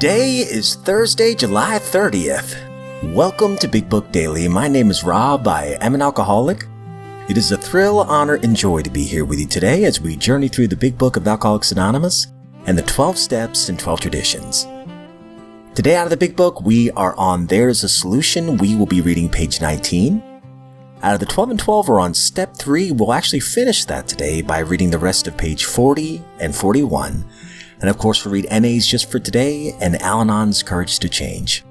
Today is Thursday, July 30th. Welcome to Big Book Daily. My name is Rob. I am an alcoholic. It is a thrill, honor, and joy to be here with you today as we journey through the Big Book of Alcoholics Anonymous and the 12 Steps and 12 Traditions. Today out of the Big Book, we are on There's a Solution. We will be reading page 19. Out of the 12 and 12, we're on step 3. We'll actually finish that today by reading the rest of page 40 and 41. And of course, we'll read NA's Just for Today and Al-Anon's Courage to Change.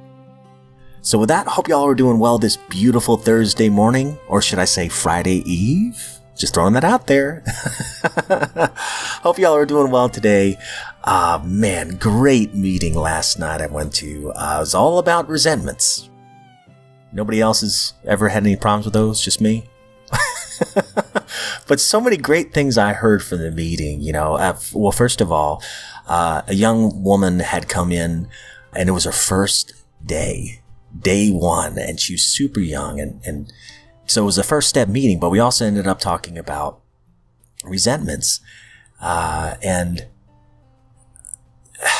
So with that, hope y'all are doing well this beautiful Thursday morning, or should I say Friday Eve? Just throwing that out there. Hope y'all are doing well today. Man, great meeting last night I went to. It was all about resentments. Nobody else has ever had any problems with those, just me. But so many great things I heard from the meeting, well, first of all, a young woman had come in and it was her first day one, and she was super young. And so it was a first step meeting, but we also ended up talking about resentments. And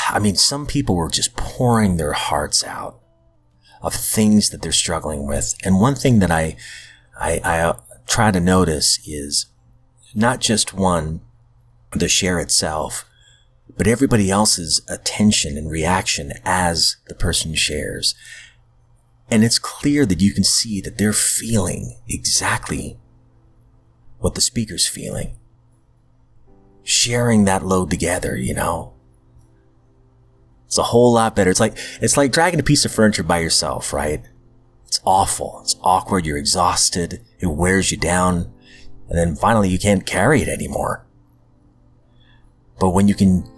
I mean, some people were just pouring their hearts out of things that they're struggling with. And one thing that I try to notice is not just the share itself, but everybody else's attention and reaction as the person shares. And it's clear that you can see that they're feeling exactly what the speaker's feeling. Sharing that load together, It's a whole lot better. It's like dragging a piece of furniture by yourself, right? It's awful. It's awkward. You're exhausted. It wears you down. And then finally you can't carry it anymore. But when you can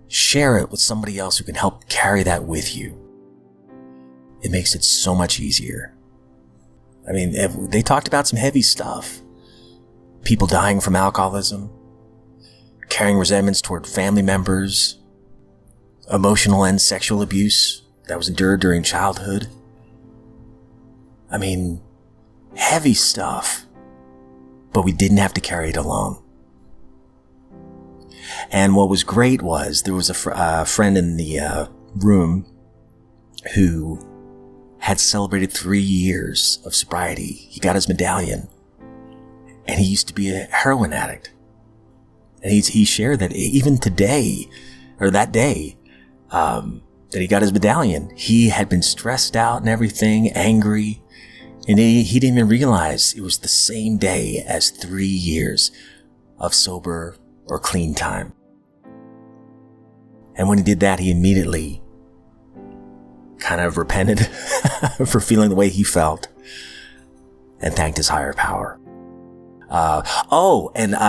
share it with somebody else who can help carry that with you, it makes it so much easier. I mean, they talked about some heavy stuff. People dying from alcoholism, carrying resentments toward family members, emotional and sexual abuse that was endured during childhood. I mean, heavy stuff, but we didn't have to carry it alone. And what was great was there was a friend in the room who had celebrated 3 years of sobriety. He got his medallion, and he used to be a heroin addict. And he shared that even today, or that day, that he got his medallion, he had been stressed out and everything, angry, and he didn't even realize it was the same day as 3 years of sober or clean time. And when he did that, he immediately kind of repented for feeling the way he felt and thanked his higher power.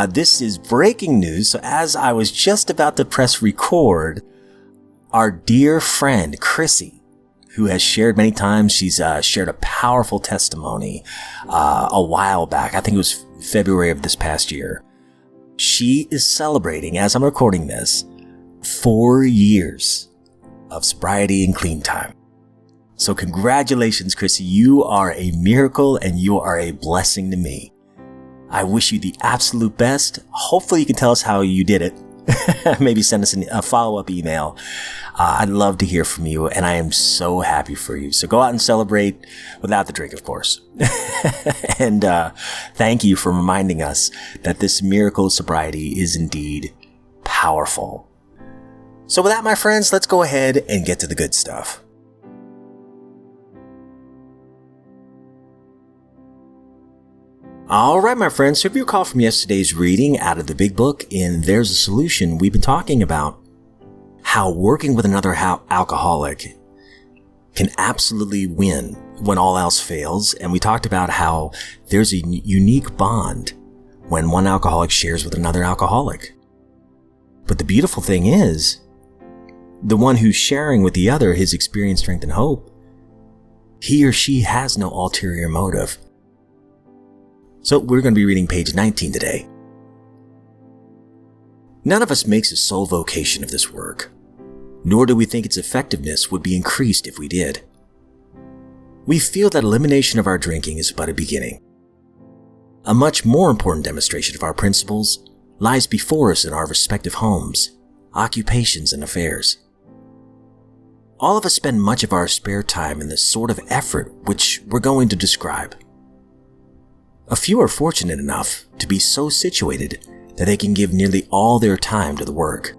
This is breaking news. So as I was just about to press record, our dear friend, Chrissy, who has shared many times, she's shared a powerful testimony a while back. I think it was February of this past year. She is celebrating, as I'm recording this, 4 years of sobriety and clean time. So congratulations, Chrissy. You are a miracle and you are a blessing to me. I wish you the absolute best. Hopefully you can tell us how you did it. Maybe send us a follow-up email. I'd love to hear from you, and I am so happy for you. So go out and celebrate without the drink, of course. And thank you for reminding us that this miracle of sobriety is indeed powerful. So with that, my friends, let's go ahead and get to the good stuff. All right, my friends, so if you recall from yesterday's reading out of the Big Book in There's a Solution, we've been talking about how working with another alcoholic can absolutely win when all else fails. And we talked about how there's a unique bond when one alcoholic shares with another alcoholic. But the beautiful thing is, the one who's sharing with the other his experience, strength, and hope, he or she has no ulterior motive. So we're going to be reading page 19 today. None of us makes a sole vocation of this work, nor do we think its effectiveness would be increased if we did. We feel that elimination of our drinking is but a beginning. A much more important demonstration of our principles lies before us in our respective homes, occupations, and affairs. All of us spend much of our spare time in this sort of effort which we're going to describe. A few are fortunate enough to be so situated that they can give nearly all their time to the work.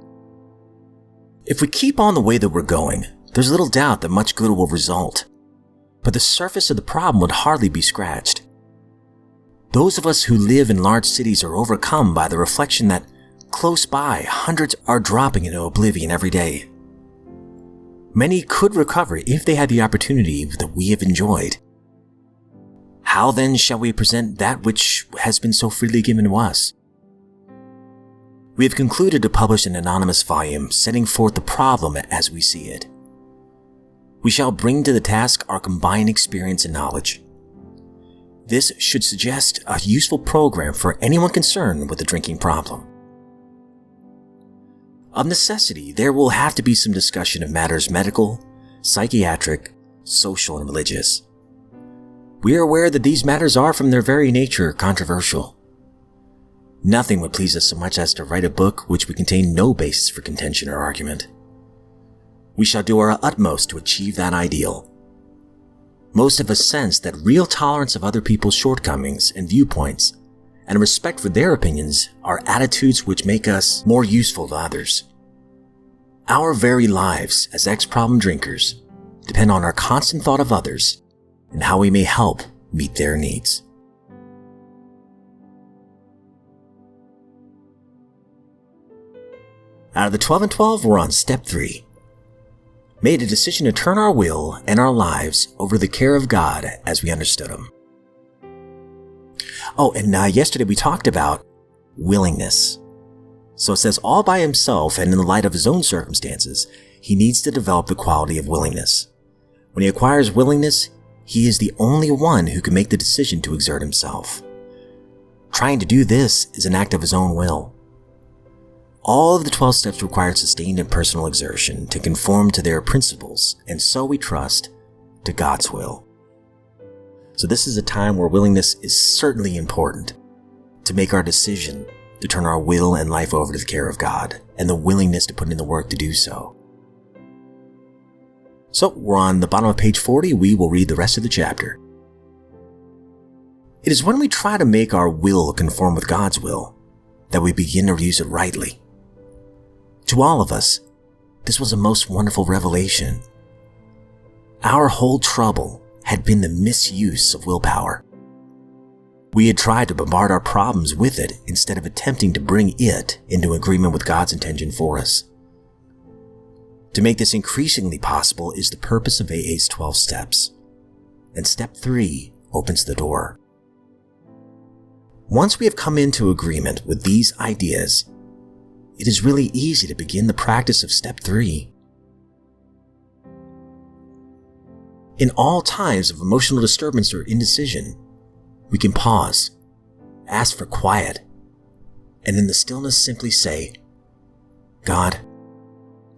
If we keep on the way that we're going, there's little doubt that much good will result, but the surface of the problem would hardly be scratched. Those of us who live in large cities are overcome by the reflection that close by, hundreds are dropping into oblivion every day. Many could recover if they had the opportunity that we have enjoyed. How then shall we present that which has been so freely given to us? We have concluded to publish an anonymous volume setting forth the problem as we see it. We shall bring to the task our combined experience and knowledge. This should suggest a useful program for anyone concerned with the drinking problem. Of necessity, there will have to be some discussion of matters medical, psychiatric, social, and religious. We are aware that these matters are from their very nature controversial. Nothing would please us so much as to write a book which would contain no basis for contention or argument. We shall do our utmost to achieve that ideal. Most of us sense that real tolerance of other people's shortcomings and viewpoints and respect for their opinions are attitudes which make us more useful to others. Our very lives as ex-problem drinkers depend on our constant thought of others and how we may help meet their needs. Out of the 12 and 12, we're on step 3. Made a decision to turn our will and our lives over to the care of God as we understood Him. Oh, and yesterday we talked about willingness. So it says all by himself and in the light of his own circumstances, he needs to develop the quality of willingness. When he acquires willingness, he is the only one who can make the decision to exert himself. Trying to do this is an act of his own will. All of the 12 steps require sustained and personal exertion to conform to their principles, and so we trust to God's will. So this is a time where willingness is certainly important to make our decision to turn our will and life over to the care of God, and the willingness to put in the work to do so. So we're on the bottom of page 40. We will read the rest of the chapter. It is when we try to make our will conform with God's will that we begin to use it rightly. To all of us, this was a most wonderful revelation. Our whole trouble had been the misuse of willpower. We had tried to bombard our problems with it instead of attempting to bring it into agreement with God's intention for us. To make this increasingly possible is the purpose of AA's 12 steps, and step 3 opens the door. Once we have come into agreement with these ideas, it is really easy to begin the practice of step 3. In all times of emotional disturbance or indecision, we can pause, ask for quiet, and in the stillness simply say, God,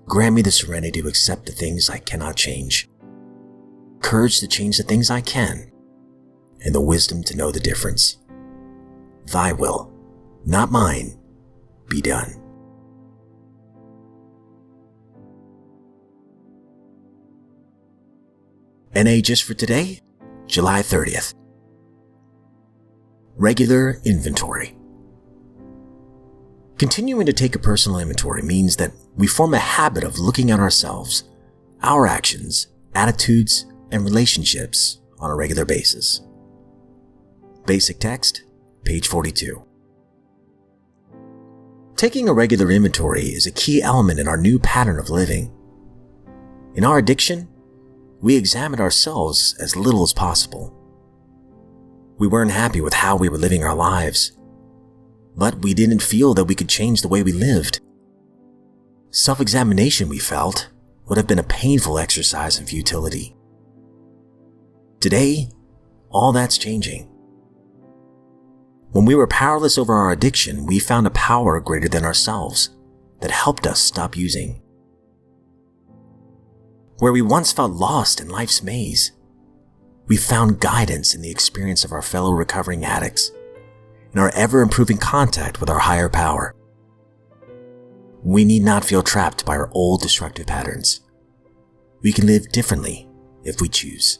grant me the serenity to accept the things I cannot change, courage to change the things I can, and the wisdom to know the difference. Thy will, not mine, be done. NA just for today, July 30th. Regular inventory. Continuing to take a personal inventory means that we form a habit of looking at ourselves, our actions, attitudes, and relationships on a regular basis. Basic text, page 42. Taking a regular inventory is a key element in our new pattern of living. In our addiction, we examined ourselves as little as possible. We weren't happy with how we were living our lives, but we didn't feel that we could change the way we lived. Self-examination, we felt, would have been a painful exercise in futility. Today, all that's changing. When we were powerless over our addiction, we found a power greater than ourselves that helped us stop using. Where we once felt lost in life's maze, we found guidance in the experience of our fellow recovering addicts, in our ever-improving contact with our higher power. We need not feel trapped by our old destructive patterns. We can live differently if we choose.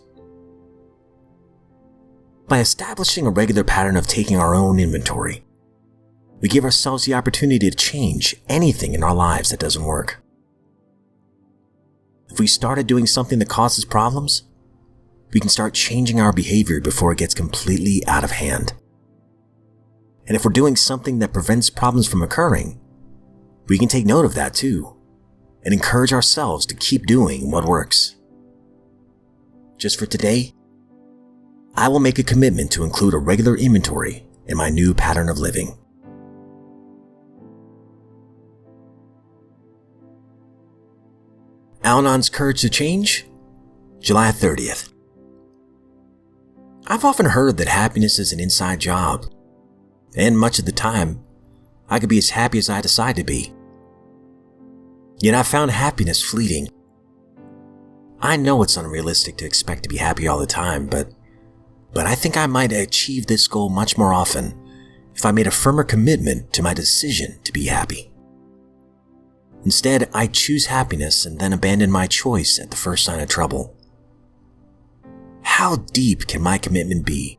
By establishing a regular pattern of taking our own inventory, we give ourselves the opportunity to change anything in our lives that doesn't work. If we started doing something that causes problems, we can start changing our behavior before it gets completely out of hand. And if we're doing something that prevents problems from occurring, we can take note of that too, and encourage ourselves to keep doing what works. Just for today, I will make a commitment to include a regular inventory in my new pattern of living. Al-Anon's Courage to Change, July 30th. I've often heard that happiness is an inside job, and much of the time, I could be as happy as I decide to be. Yet I found happiness fleeting. I know it's unrealistic to expect to be happy all the time, but I think I might achieve this goal much more often if I made a firmer commitment to my decision to be happy. Instead, I choose happiness and then abandon my choice at the first sign of trouble. How deep can my commitment be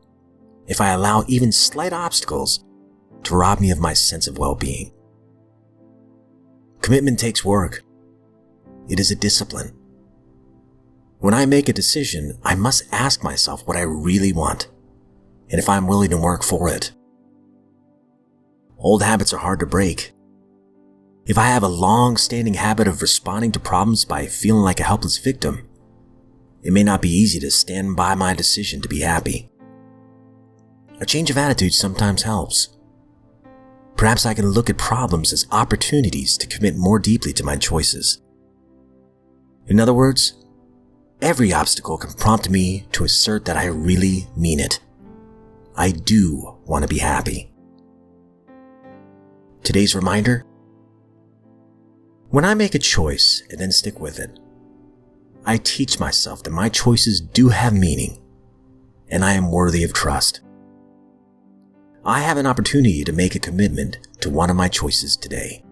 if I allow even slight obstacles to rob me of my sense of well-being? Commitment takes work. It is a discipline. When I make a decision, I must ask myself what I really want, and if I'm willing to work for it. Old habits are hard to break. If I have a long-standing habit of responding to problems by feeling like a helpless victim, it may not be easy to stand by my decision to be happy. A change of attitude sometimes helps. Perhaps I can look at problems as opportunities to commit more deeply to my choices. In other words, every obstacle can prompt me to assert that I really mean it. I do want to be happy. Today's reminder: when I make a choice and then stick with it, I teach myself that my choices do have meaning, and I am worthy of trust. I have an opportunity to make a commitment to one of my choices today.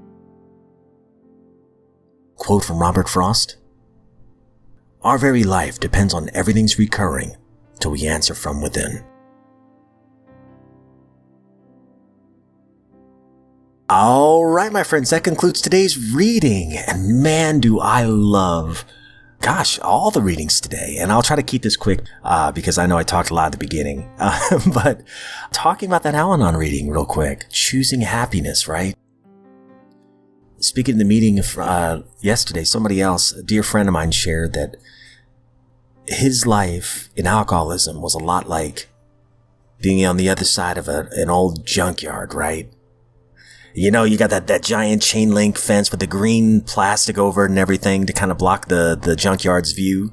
Quote from Robert Frost: "Our very life depends on everything's recurring till we answer from within." All right, my friends, that concludes today's reading. And man, do I love, all the readings today. And I'll try to keep this quick because I know I talked a lot at the beginning. But talking about that Al-Anon reading real quick, choosing happiness, right? Speaking in the meeting yesterday, somebody else, a dear friend of mine, shared that his life in alcoholism was a lot like being on the other side of an old junkyard, right? You know, you got that giant chain link fence with the green plastic over it and everything to kind of block the junkyard's view.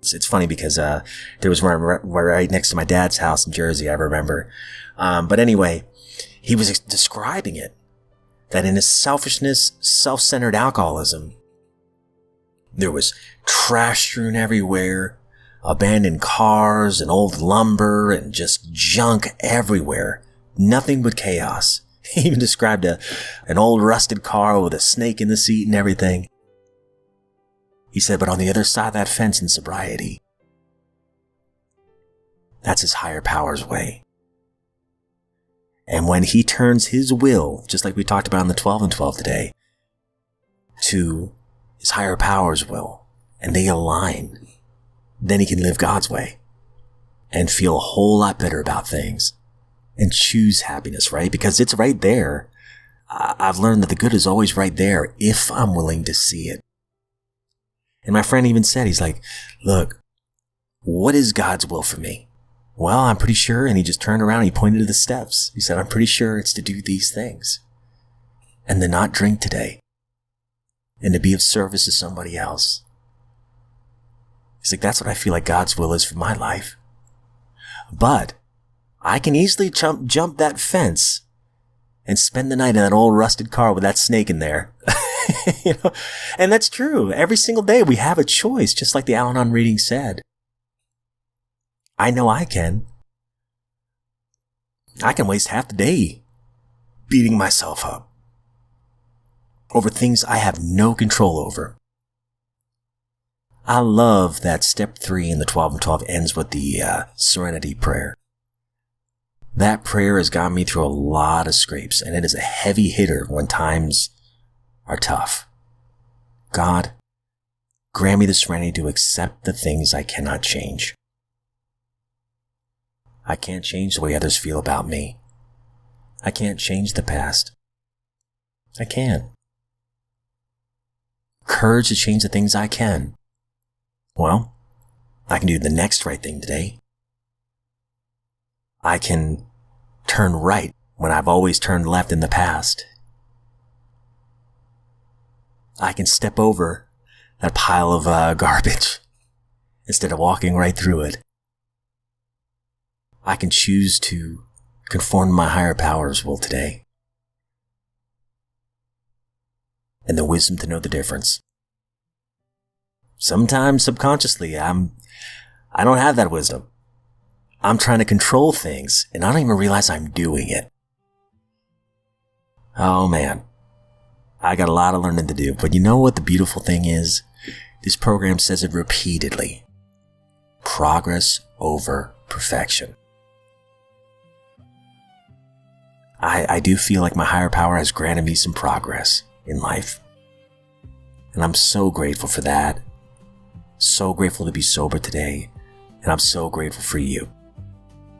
It's funny because there was one right next to my dad's house in Jersey, I remember. But anyway, he was describing it, that in his selfishness, self-centered alcoholism, there was trash strewn everywhere, abandoned cars and old lumber and just junk everywhere. Nothing but chaos. He even described an old rusted car with a snake in the seat and everything. He said, but on the other side of that fence in sobriety, that's his higher power's way. And when he turns his will, just like we talked about in the 12 and 12 today, to his higher power's will, and they align, then he can live God's way and feel a whole lot better about things. And choose happiness, right? Because it's right there. I've learned that the good is always right there if I'm willing to see it. And my friend even said, he's like, look, what is God's will for me? Well, I'm pretty sure. And he just turned around and he pointed to the steps. He said, I'm pretty sure it's to do these things. And to not drink today. And to be of service to somebody else. He's like, that's what I feel like God's will is for my life. But I can easily jump that fence and spend the night in that old rusted car with that snake in there. You know? And that's true. Every single day we have a choice, just like the Al-Anon reading said. I know I can. I can waste half the day beating myself up over things I have no control over. I love that step 3 in the 12 and 12 ends with the serenity prayer. That prayer has gotten me through a lot of scrapes, and it is a heavy hitter when times are tough. God, grant me the serenity to accept the things I cannot change. I can't change the way others feel about me. I can't change the past. I can. Courage to change the things I can. Well, I can do the next right thing today. I can turn right when I've always turned left in the past. I can step over that pile of garbage instead of walking right through it. I can choose to conform to my higher power's will today. And the wisdom to know the difference. Sometimes subconsciously, I don't have that wisdom. I'm trying to control things, and I don't even realize I'm doing it. Oh man, I got a lot of learning to do, but you know what the beautiful thing is? This program says it repeatedly. Progress over perfection. I do feel like my higher power has granted me some progress in life. And I'm so grateful for that. So grateful to be sober today. And I'm so grateful for you.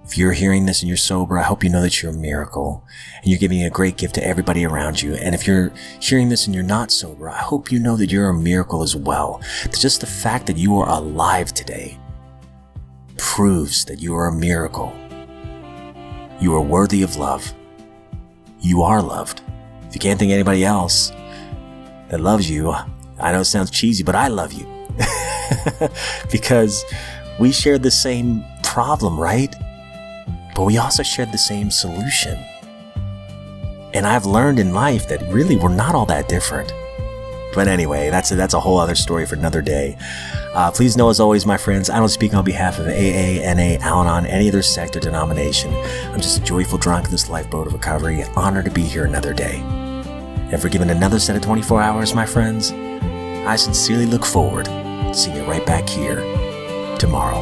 If you're hearing this and you're sober, I hope you know that you're a miracle. And you're giving a great gift to everybody around you. And if you're hearing this and you're not sober, I hope you know that you're a miracle as well. That just the fact that you are alive today proves that you are a miracle. You are worthy of love. You are loved. If you can't think of anybody else that loves you, I know it sounds cheesy, but I love you. Because we share the same problem, right? But we also shared the same solution. And I've learned in life that really we're not all that different. But anyway, that's a whole other story for another day. Please know, as always, my friends, I don't speak on behalf of AA, NA, Al-Anon, any other sect or denomination. I'm just a joyful drunk in this lifeboat of recovery, honored to be here another day. And for giving another set of 24 hours, my friends, I sincerely look forward to seeing you right back here tomorrow.